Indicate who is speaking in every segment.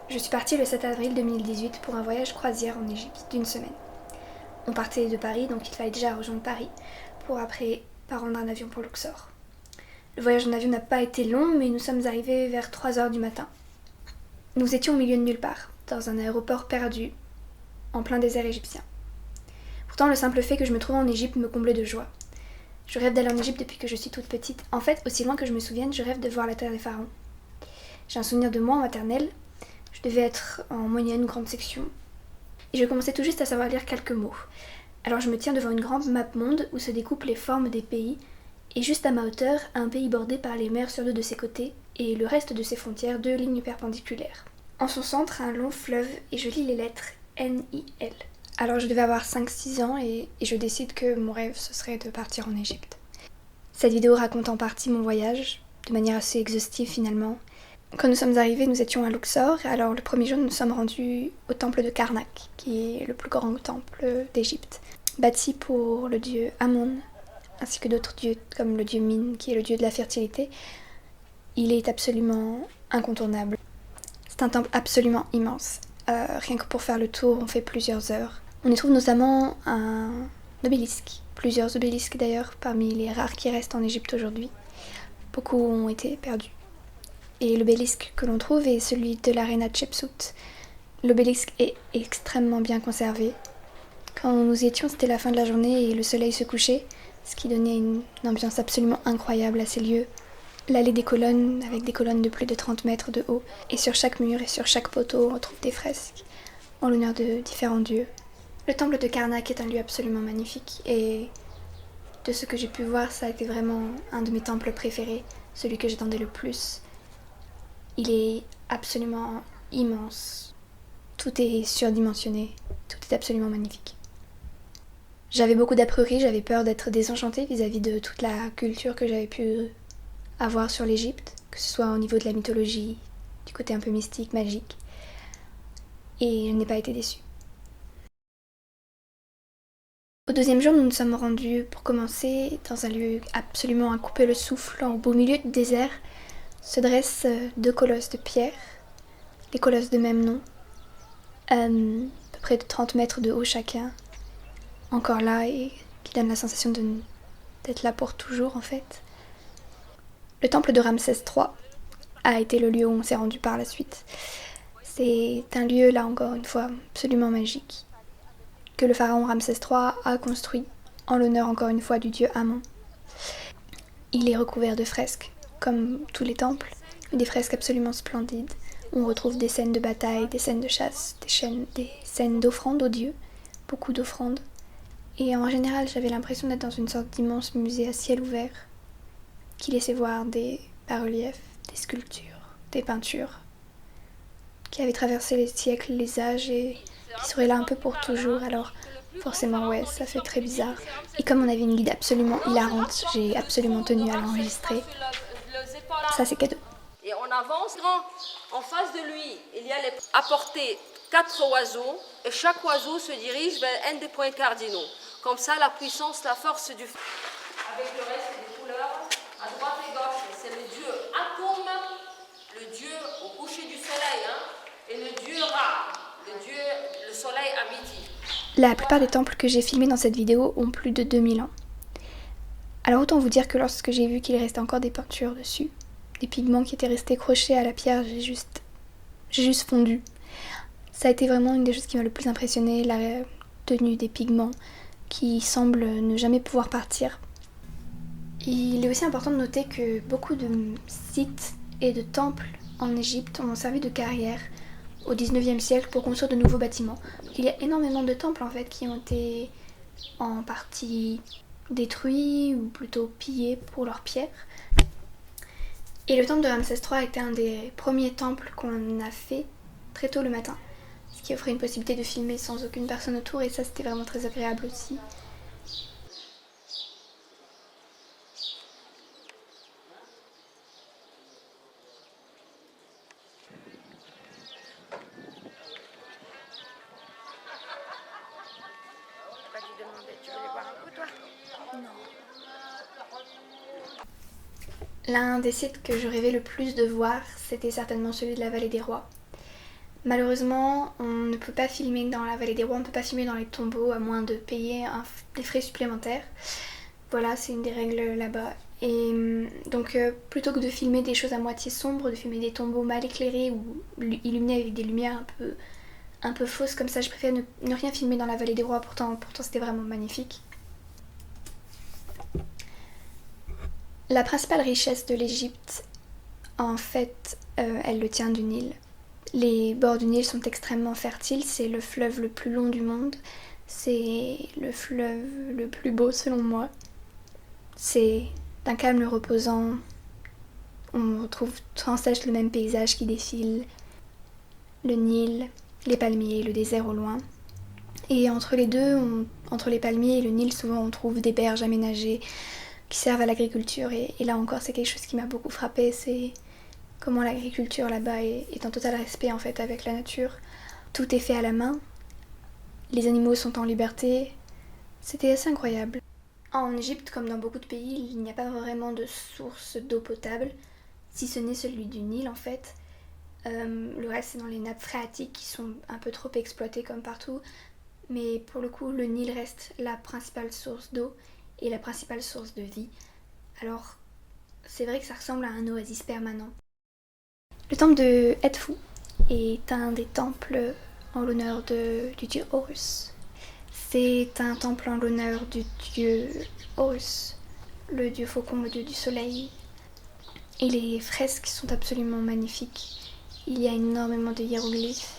Speaker 1: Je suis partie le 7 avril 2018 pour un voyage croisière en Égypte d'une semaine. On partait de Paris, donc il fallait déjà rejoindre Paris pour après prendre un avion pour Luxor. Le voyage en avion n'a pas été long, mais nous sommes arrivés vers 3 heures du matin. Nous étions au milieu de nulle part, dans un aéroport perdu, en plein désert égyptien. Pourtant, le simple fait que je me trouve en Égypte me comblait de joie. Je rêve d'aller en Égypte depuis que je suis toute petite. En fait, aussi loin que je me souvienne, je rêve de voir la terre des pharaons. J'ai un souvenir de moi en maternelle. Je devais être en moyenne grande section. Et je commençais tout juste à savoir lire quelques mots. Alors je me tiens devant une grande map monde où se découpent les formes des pays, et juste à ma hauteur, un pays bordé par les mers sur deux de ses côtés, et le reste de ses frontières, deux lignes perpendiculaires. En son centre, un long fleuve, et je lis les lettres N-I-L. Alors je devais avoir 5-6 ans, et je décide que mon rêve, ce serait de partir en Égypte. Cette vidéo raconte en partie mon voyage, de manière assez exhaustive finalement. Quand nous sommes arrivés, nous étions à Luxor, alors le premier jour nous sommes rendus au temple de Karnak, qui est le plus grand temple d'Égypte, bâti pour le dieu Amon, ainsi que d'autres dieux comme le dieu Min, qui est le dieu de la fertilité. Il est absolument incontournable. C'est un temple absolument immense. Rien que pour faire le tour, on fait plusieurs heures. On y trouve notamment un obélisque, plusieurs obélisques d'ailleurs, parmi les rares qui restent en Égypte aujourd'hui. Beaucoup ont été perdus. Et l'obélisque que l'on trouve est celui de l'aréna Tchepsout. L'obélisque est extrêmement bien conservé. Quand nous y étions, c'était la fin de la journée et le soleil se couchait, ce qui donnait une ambiance absolument incroyable à ces lieux. L'allée des colonnes, avec des colonnes de plus de 30 mètres de haut, et sur chaque mur et sur chaque poteau, on retrouve des fresques en l'honneur de différents dieux. Le temple de Karnak est un lieu absolument magnifique, et de ce que j'ai pu voir, ça a été vraiment un de mes temples préférés, celui que j'attendais le plus. Il est absolument immense. Tout est surdimensionné. Tout est absolument magnifique. J'avais beaucoup d'a priori, j'avais peur d'être désenchantée vis-à-vis de toute la culture que j'avais pu avoir sur l'Égypte, que ce soit au niveau de la mythologie, du côté un peu mystique, magique. Et je n'ai pas été déçue. Au deuxième jour, nous nous sommes rendus, pour commencer, dans un lieu absolument à couper le souffle, au beau milieu du désert, se dressent deux colosses de pierre, des colosses de même nom, à peu près de 30 mètres de haut chacun, encore là et qui donne la sensation d'être là pour toujours en fait. Le temple de Ramsès III a été le lieu où on s'est rendu par la suite. C'est un lieu, là encore une fois, absolument magique, que le pharaon Ramsès III a construit en l'honneur encore une fois du dieu Amon. Il est recouvert de fresques, comme tous les temples, des fresques absolument splendides. On retrouve des scènes de bataille, des scènes de chasse, des scènes d'offrandes aux dieux, beaucoup d'offrandes. Et en général, j'avais l'impression d'être dans une sorte d'immense musée à ciel ouvert, qui laissait voir des bas-reliefs, des sculptures, des peintures, qui avaient traversé les siècles, les âges et qui seraient là un peu pour toujours. Alors forcément, ouais, ça fait très bizarre. Et comme on avait une guide absolument hilarante, j'ai absolument tenu à l'enregistrer. Ça, c'est cadeau.
Speaker 2: Et on avance. En face de lui, il y a apporté 4 oiseaux, et chaque oiseau se dirige vers un des points cardinaux. Comme ça, la puissance, la force du feu. Avec le reste des couleurs, à droite et gauche, c'est le dieu Atum, le dieu au coucher du soleil, et le dieu Ra, le soleil à midi.
Speaker 1: La plupart des temples que j'ai filmés dans cette vidéo ont plus de 2000 ans. Alors autant vous dire que lorsque j'ai vu qu'il restait encore des peintures dessus, des pigments qui étaient restés crochés à la pierre, j'ai juste fondu. Ça a été vraiment une des choses qui m'a le plus impressionnée, la tenue des pigments qui semblent ne jamais pouvoir partir. Il est aussi important de noter que beaucoup de sites et de temples en Égypte ont servi de carrière au 19e siècle pour construire de nouveaux bâtiments. Il y a énormément de temples en fait qui ont été en partie détruits ou plutôt pillés pour leurs pierres. Et le temple de Ramsès III était un des premiers temples qu'on a fait très tôt le matin, ce qui offrait une possibilité de filmer sans aucune personne autour et ça c'était vraiment très agréable aussi.
Speaker 3: Tu voulais boire un coup, toi?
Speaker 1: L'un des sites que je rêvais le plus de voir, c'était certainement celui de la Vallée des Rois. Malheureusement, on ne peut pas filmer dans la vallée des rois, on ne peut pas filmer dans les tombeaux à moins de payer des frais supplémentaires. Voilà, c'est une des règles là-bas. Et donc plutôt que de filmer des choses à moitié sombres, de filmer des tombeaux mal éclairés ou illuminés avec des lumières un peu fausses comme ça, je préfère ne rien filmer dans la vallée des rois, pourtant c'était vraiment magnifique. La principale richesse de l'Égypte, en fait, elle le tient du Nil. Les bords du Nil sont extrêmement fertiles, c'est le fleuve le plus long du monde, c'est le fleuve le plus beau selon moi. C'est d'un calme reposant, on retrouve sans cesse le même paysage qui défile, le Nil, les palmiers, le désert au loin. Et entre les deux, entre les palmiers et le Nil, souvent on trouve des berges aménagées qui servent à l'agriculture. Et là encore, c'est quelque chose qui m'a beaucoup frappée, c'est comment l'agriculture là-bas est en total respect en fait avec la nature. Tout est fait à la main, les animaux sont en liberté, c'était assez incroyable. En Égypte, comme dans beaucoup de pays, il n'y a pas vraiment de source d'eau potable, si ce n'est celui du Nil en fait. Le reste c'est dans les nappes phréatiques qui sont un peu trop exploitées comme partout, mais pour le coup le Nil reste la principale source d'eau et la principale source de vie. Alors c'est vrai que ça ressemble à un oasis permanent. Le temple de Edfu est un des temples en l'honneur du dieu Horus. C'est un temple en l'honneur du dieu Horus, le dieu faucon, le dieu du soleil. Et les fresques sont absolument magnifiques. Il y a énormément de hiéroglyphes.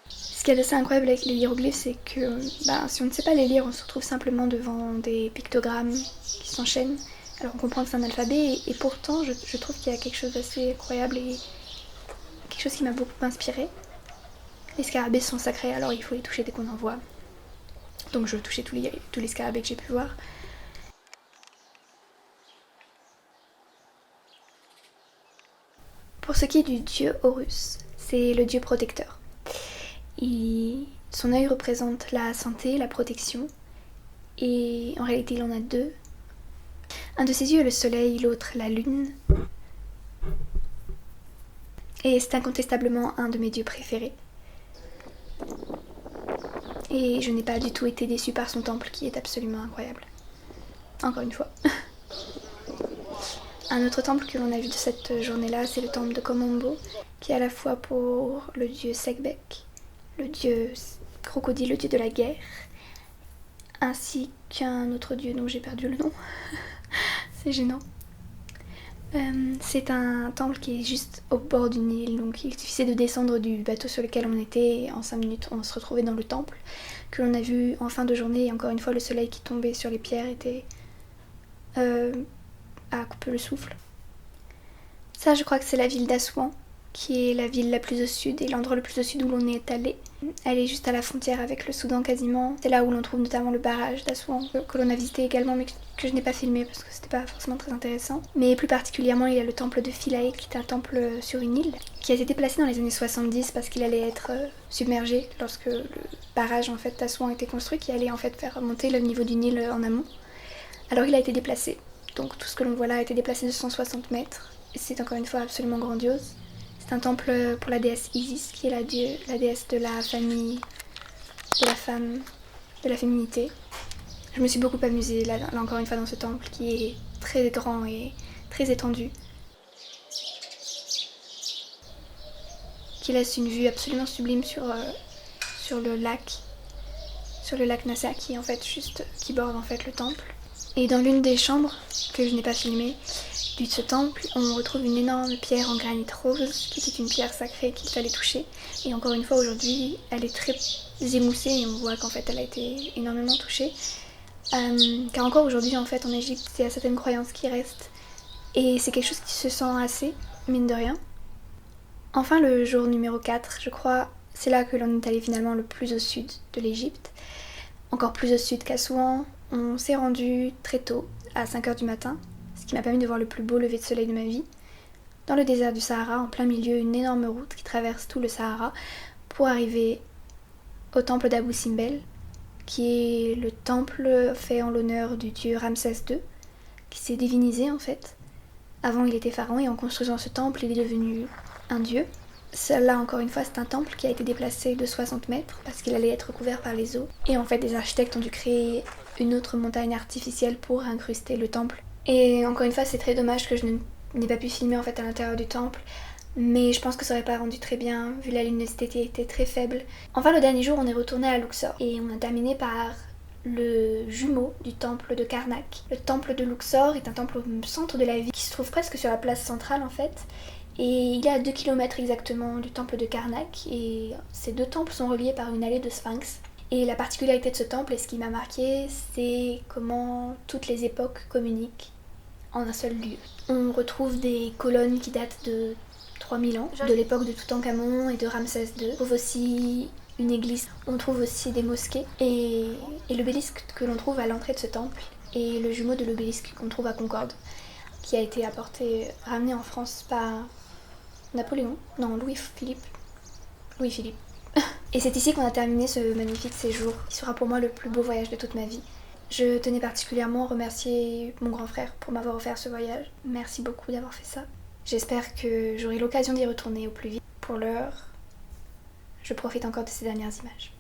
Speaker 1: Ce qui est assez incroyable avec les hiéroglyphes, c'est que si on ne sait pas les lire, on se retrouve simplement devant des pictogrammes qui s'enchaînent. Alors on comprend que c'est un alphabet et pourtant je trouve qu'il y a quelque chose d'assez incroyable et quelque chose qui m'a beaucoup inspirée. Les scarabées sont sacrés, alors il faut les toucher dès qu'on en voit. Donc je touchais tous les scarabées que j'ai pu voir. Pour ce qui est du dieu Horus, c'est le dieu protecteur. Son œil représente la santé, la protection, et en réalité il en a deux. Un de ses yeux est le soleil, l'autre la lune. Et c'est incontestablement un de mes dieux préférés. Et je n'ai pas du tout été déçue par son temple qui est absolument incroyable. Encore une fois. Un autre temple que l'on a vu de cette journée-là, c'est le temple de Komombo, qui est à la fois pour le dieu Sekhbek, le dieu crocodile, le dieu de la guerre, ainsi qu'un autre dieu dont j'ai perdu le nom. C'est gênant. C'est un temple qui est juste au bord du Nil, donc il suffisait de descendre du bateau sur lequel on était et en 5 minutes on se retrouvait dans le temple que l'on a vu en fin de journée. Et encore une fois, le soleil qui tombait sur les pierres était à couper le souffle. Ça, je crois que c'est la ville d'Assouan, qui est la ville la plus au sud et l'endroit le plus au sud où l'on est allé. Elle est juste à la frontière avec le Soudan quasiment. C'est là où l'on trouve notamment le barrage d'Assouan que l'on a visité également mais que je n'ai pas filmé parce que c'était pas forcément très intéressant. Mais plus particulièrement, il y a le temple de Philae qui est un temple sur une île qui a été placé dans les années 70 parce qu'il allait être submergé lorsque le barrage en fait d'Assouan a été construit, qui allait en fait faire monter le niveau du Nil en amont. Alors il a été déplacé. Donc tout ce que l'on voit là a été déplacé de 160 mètres. Et c'est encore une fois absolument grandiose. C'est un temple pour la déesse Isis, qui est la déesse de la famille, de la femme, de la féminité. Je me suis beaucoup amusée là encore une fois dans ce temple qui est très grand et très étendu. Qui laisse une vue absolument sublime sur le lac Nassa qui borde en fait le temple. Et dans l'une des chambres que je n'ai pas filmée de ce temple, on retrouve une énorme pierre en granit rose qui était une pierre sacrée qu'il fallait toucher. Et encore une fois aujourd'hui, elle est très émoussée et on voit qu'en fait elle a été énormément touchée. Car encore aujourd'hui en fait en Égypte, il y a certaines croyances qui restent et c'est quelque chose qui se sent assez, mine de rien. Enfin le jour numéro 4, je crois, c'est là que l'on est allé finalement le plus au sud de l'Égypte. Encore plus au sud qu'Assouan. On s'est rendu très tôt, à 5h du matin, ce qui m'a permis de voir le plus beau lever de soleil de ma vie, dans le désert du Sahara, en plein milieu, une énorme route qui traverse tout le Sahara pour arriver au temple d'Abou Simbel, qui est le temple fait en l'honneur du dieu Ramsès II, qui s'est divinisé en fait. Avant il était pharaon et en construisant ce temple il est devenu un dieu. Celle-là, encore une fois, c'est un temple qui a été déplacé de 60 mètres parce qu'il allait être couvert par les eaux. Et en fait, des architectes ont dû créer une autre montagne artificielle pour incruster le temple. Et encore une fois, c'est très dommage que je n'ai pas pu filmer en fait à l'intérieur du temple. Mais je pense que ça aurait pas rendu très bien vu la luminosité était très faible. Enfin, le dernier jour, on est retourné à Luxor et on a terminé par le jumeau du temple de Karnak. Le temple de Luxor est un temple au centre de la ville qui se trouve presque sur la place centrale en fait. Et il est à 2 km exactement du temple de Karnak et ces deux temples sont reliés par une allée de sphinx. Et la particularité de ce temple et ce qui m'a marqué, c'est comment toutes les époques communiquent en un seul lieu. On retrouve des colonnes qui datent de 3000 ans, de l'époque de Toutankhamon et de Ramsès II. On trouve aussi une église, on trouve aussi des mosquées et l'obélisque que l'on trouve à l'entrée de ce temple et le jumeau de l'obélisque qu'on trouve à Concorde, qui a été ramené en France par Napoléon, non, Louis-Philippe. Et c'est ici qu'on a terminé ce magnifique séjour, qui sera pour moi le plus beau voyage de toute ma vie. Je tenais particulièrement à remercier mon grand frère pour m'avoir offert ce voyage. Merci beaucoup d'avoir fait ça. J'espère que j'aurai l'occasion d'y retourner au plus vite. Pour l'heure, je profite encore de ces dernières images.